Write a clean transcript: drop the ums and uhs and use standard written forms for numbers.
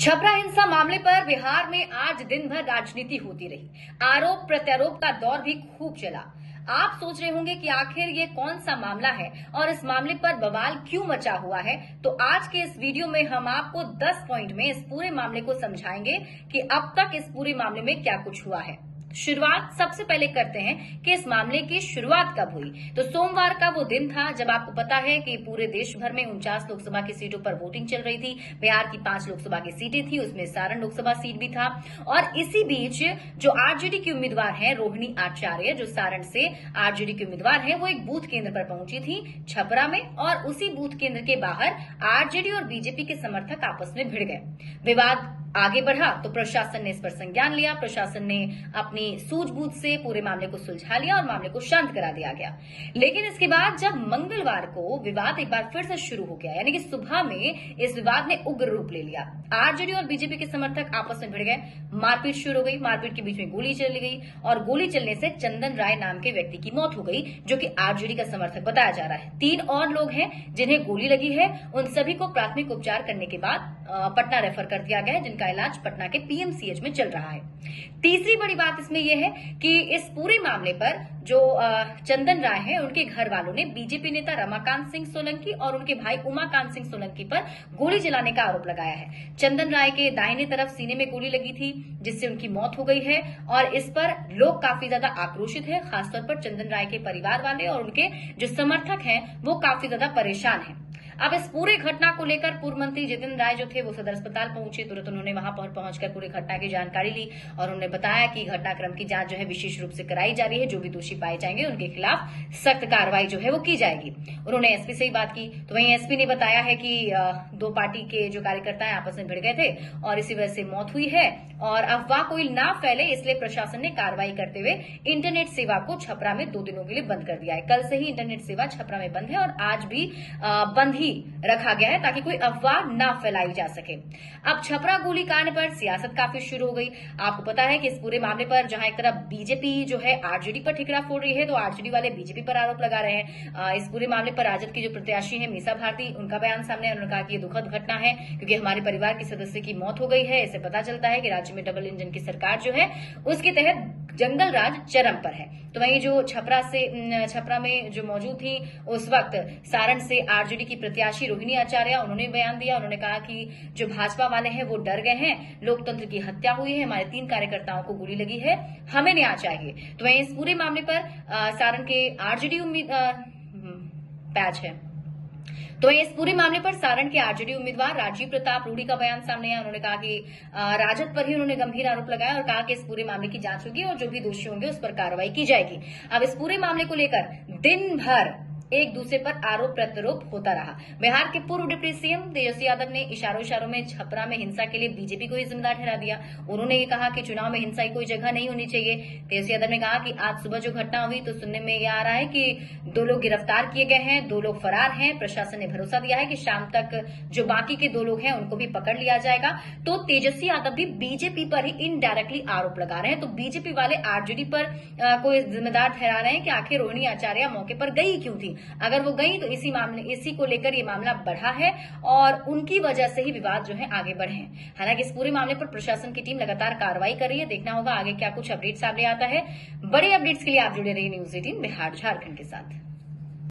छपरा हिंसा मामले पर बिहार में आज दिन भर राजनीति होती रही। आरोप प्रत्यारोप का दौर भी खूब चला। आप सोच रहे होंगे कि आखिर ये कौन सा मामला है और इस मामले पर बवाल क्यों मचा हुआ है। तो आज के इस वीडियो में हम आपको 10 पॉइंट में इस पूरे मामले को समझाएंगे कि अब तक इस पूरे मामले में क्या कुछ हुआ है। शुरुआत सबसे पहले करते हैं कि इस मामले की शुरुआत कब हुई। तो सोमवार का वो दिन था जब आपको पता है कि पूरे देश भर में 49 लोकसभा की सीटों पर वोटिंग चल रही थी। बिहार की 5 लोकसभा की सीटें थी, उसमें सारण लोकसभा सीट भी था। और इसी बीच जो आरजेडी की उम्मीदवार हैं रोहिणी आचार्य, जो सारण से आरजेडी की उम्मीदवार हैं, वो एक बूथ केंद्र पर पहुंची थी छपरा में। और उसी बूथ केंद्र के बाहर आरजेडी और बीजेपी के समर्थक आपस में भिड़ गए। विवाद आगे बढ़ा तो प्रशासन ने इस पर संज्ञान लिया। प्रशासन ने अपनी सूझबूझ से पूरे मामले को सुलझा लिया और मामले को शांत करा दिया गया। लेकिन इसके बाद जब मंगलवार को विवाद एक बार फिर से शुरू हो गया, यानी कि सुबह में इस विवाद ने उग्र रूप ले लिया। आरजेडी और बीजेपी के समर्थक आपस में भिड़ गए, मारपीट शुरू हो गई। मारपीट के बीच में गोली चली गई और गोली चलने से चंदन राय नाम के व्यक्ति की मौत हो गई, जो कि आरजेडी का समर्थक बताया जा रहा है। 3 और लोग हैं जिन्हें गोली लगी है। उन सभी को प्राथमिक उपचार करने के बाद पटना रेफर कर दिया गया है, जिनका इलाज पटना के पीएमसीएच में चल रहा है। तीसरी बड़ी बात इसमें यह है कि इस पूरे मामले पर जो चंदन राय हैं, उनके घर वालों ने बीजेपी नेता रमाकांत सिंह सोलंकी और उनके भाई उमाकांत सिंह सोलंकी पर गोली चलाने का आरोप लगाया है। चंदन राय के दाहिने तरफ सीने में गोली लगी थी, जिससे उनकी मौत हो गई है। और इस पर लोग काफी ज्यादा आक्रोशित हैं, खासतौर पर चंदन राय के परिवार वाले और उनके जो समर्थक हैं वो काफी ज्यादा परेशान हैं। अब इस पूरे घटना को लेकर पूर्व मंत्री जितेंद्र राय जो थे वो सदर अस्पताल पहुंचे। तुरंत उन्होंने वहां पर पहुंचकर पूरी घटना की जानकारी ली और उन्होंने बताया कि घटनाक्रम की जांच जो है विशेष रूप से कराई जा रही है। जो भी दोषी पाए जाएंगे उनके खिलाफ सख्त कार्रवाई जो है वो की जाएगी। उन्होंने एसपी से ही बात की तो वहीं एसपी ने बताया है कि 2 पार्टी के जो कार्यकर्ता है आपस में भिड़ गए थे और इसी वजह से मौत हुई है और अफवाह कोई ना फैले, इसलिए प्रशासन ने कार्रवाई करते हुए इंटरनेट सेवा को छपरा में 2 दिनों के लिए बंद कर दिया है। कल से ही इंटरनेट सेवा छपरा में बंद है और आज भी बंद रखा गया है ताकि कोई अफवाह ना फैलाई जा सके। अब छपरा गोलीकांड पर सियासत काफी शुरू हो गई। आपको पता है कि इस पूरे मामले पर जहां एक तरफ बीजेपी जो है आरजेडी पर ठिकरा फोड़ रही है, तो आरजेडी वाले बीजेपी पर आरोप लगा रहे हैं। इस पूरे मामले पर राजद की जो प्रत्याशी है मीसा भारती, उनका बयान सामने है। उन्होंने कहा कि ये दुखद घटना है क्योंकि हमारे परिवार के सदस्य की मौत हो गई है। इससे पता चलता है कि राज्य में डबल इंजन की सरकार जो है उसके तहत जंगल राज चरम पर है। तो वहीं जो छपरा में जो मौजूद थी उस वक्त सारण से आरजेडी की प्रत्याशी रोहिणी आचार्य, उन्होंने बयान दिया। उन्होंने कहा कि जो भाजपा वाले हैं वो डर गए हैं, लोकतंत्र की हत्या हुई है, हमारे 3 कार्यकर्ताओं को गोली लगी है, हमें न्याय चाहिए। तो वहीं इस पूरे मामले पर सारण के आरजेडी तो इस पूरे मामले पर सारण के आरजेडी उम्मीदवार राजीव प्रताप रूडी का बयान सामने आया। उन्होंने कहा कि राजद पर ही उन्होंने गंभीर आरोप लगाया और कहा कि इस पूरे मामले की जांच होगी और जो भी दोषी होंगे उस पर कार्रवाई की जाएगी। अब इस पूरे मामले को लेकर दिन भर एक दूसरे पर आरोप प्रत्यारोप होता रहा। बिहार के पूर्व डिप्टी सीएम तेजस्वी यादव ने इशारों में छपरा में हिंसा के लिए बीजेपी को ही जिम्मेदार ठहरा दिया। उन्होंने ये कहा कि चुनाव में हिंसा की कोई जगह नहीं होनी चाहिए। तेजस्वी यादव ने कहा कि आज सुबह जो घटना हुई तो सुनने में यह आ रहा है कि 2 लोग गिरफ्तार किए गए हैं, 2 लोग फरार हैं। प्रशासन ने भरोसा दिया है कि शाम तक जो बाकी के 2 लोग हैं उनको भी पकड़ लिया जाएगा। तो तेजस्वी यादव भी बीजेपी पर ही इनडायरेक्टली आरोप लगा रहे हैं। तो बीजेपी वाले आरजेडी पर कोई जिम्मेदार ठहरा रहे हैं कि आखिर रोहिणी आचार्य मौके पर गई क्यों थी। अगर वो गई तो इसी को लेकर ये मामला बढ़ा है और उनकी वजह से ही विवाद जो है आगे बढ़े हैं। हालांकि इस पूरे मामले पर प्रशासन की टीम लगातार कार्रवाई कर रही है। देखना होगा आगे क्या कुछ अपडेट सामने आता है। बड़े अपडेट्स के लिए आप जुड़े रहिए न्यूज़ 18 बिहार झारखंड के साथ।